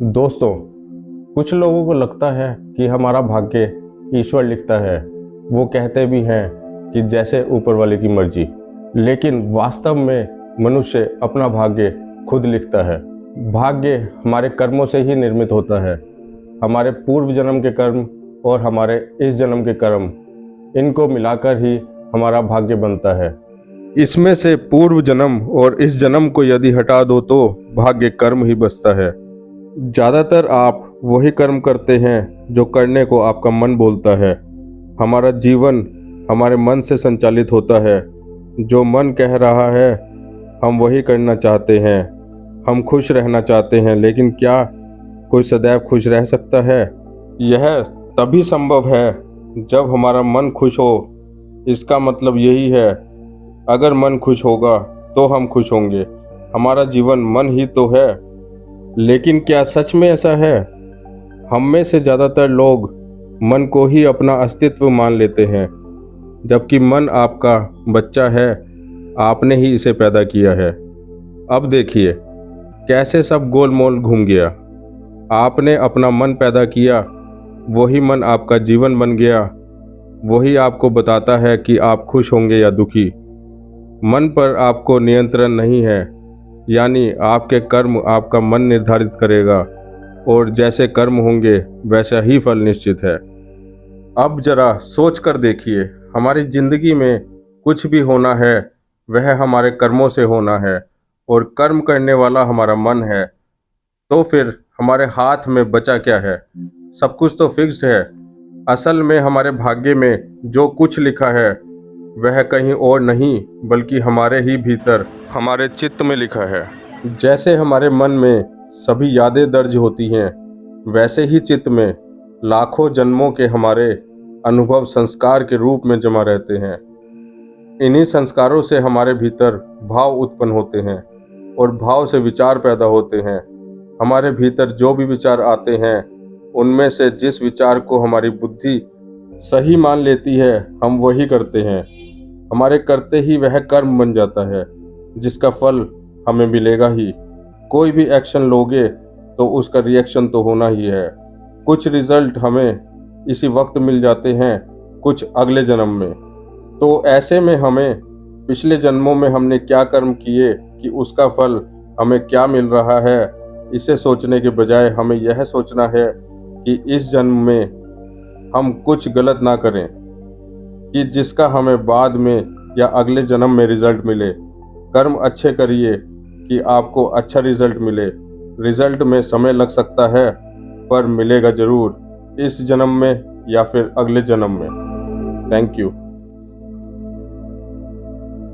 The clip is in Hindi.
दोस्तों, कुछ लोगों को लगता है कि हमारा भाग्य ईश्वर लिखता है। वो कहते भी हैं कि जैसे ऊपर वाले की मर्जी, लेकिन वास्तव में मनुष्य अपना भाग्य खुद लिखता है। भाग्य हमारे कर्मों से ही निर्मित होता है। हमारे पूर्व जन्म के कर्म और हमारे इस जन्म के कर्म, इनको मिलाकर ही हमारा भाग्य बनता है। इसमें से पूर्व जन्म और इस जन्म को यदि हटा दो तो भाग्य कर्म ही बचता है। ज़्यादातर आप वही कर्म करते हैं जो करने को आपका मन बोलता है। हमारा जीवन हमारे मन से संचालित होता है। जो मन कह रहा है हम वही करना चाहते हैं। हम खुश रहना चाहते हैं, लेकिन क्या कोई सदैव खुश रह सकता है? यह तभी संभव है जब हमारा मन खुश हो। इसका मतलब यही है, अगर मन खुश होगा तो हम खुश होंगे। हमारा जीवन मन ही तो है। लेकिन क्या सच में ऐसा है? हम में से ज़्यादातर लोग मन को ही अपना अस्तित्व मान लेते हैं, जबकि मन आपका बच्चा है। आपने ही इसे पैदा किया है। अब देखिए कैसे सब गोलमोल घूम गया। आपने अपना मन पैदा किया, वही मन आपका जीवन बन गया। वही आपको बताता है कि आप खुश होंगे या दुखी। मन पर आपको नियंत्रण नहीं है, यानी आपके कर्म आपका मन निर्धारित करेगा, और जैसे कर्म होंगे वैसा ही फल निश्चित है। अब जरा सोच कर देखिए, हमारी जिंदगी में कुछ भी होना है वह हमारे कर्मों से होना है, और कर्म करने वाला हमारा मन है। तो फिर हमारे हाथ में बचा क्या है? सब कुछ तो फिक्स्ड है। असल में हमारे भाग्य में जो कुछ लिखा है वह कहीं और नहीं बल्कि हमारे ही भीतर, हमारे चित्त में लिखा है। जैसे हमारे मन में सभी यादें दर्ज होती हैं, वैसे ही चित्त में लाखों जन्मों के हमारे अनुभव संस्कार के रूप में जमा रहते हैं। इन्हीं संस्कारों से हमारे भीतर भाव उत्पन्न होते हैं, और भाव से विचार पैदा होते हैं। हमारे भीतर जो भी विचार आते हैं, उनमें से जिस विचार को हमारी बुद्धि सही मान लेती है, हम वही करते हैं। हमारे करते ही वह कर्म बन जाता है, जिसका फल हमें मिलेगा ही। कोई भी एक्शन लोगे तो उसका रिएक्शन तो होना ही है। कुछ रिजल्ट हमें इसी वक्त मिल जाते हैं, कुछ अगले जन्म में। तो ऐसे में हमें पिछले जन्मों में हमने क्या कर्म किए कि उसका फल हमें क्या मिल रहा है, इसे सोचने के बजाय हमें यह सोचना है कि इस जन्म में हम कुछ गलत ना करें, कि जिसका हमें बाद में या अगले जन्म में रिजल्ट मिले। कर्म अच्छे करिए कि आपको अच्छा रिजल्ट मिले। रिजल्ट में समय लग सकता है, पर मिलेगा जरूर, इस जन्म में या फिर अगले जन्म में। Thank you.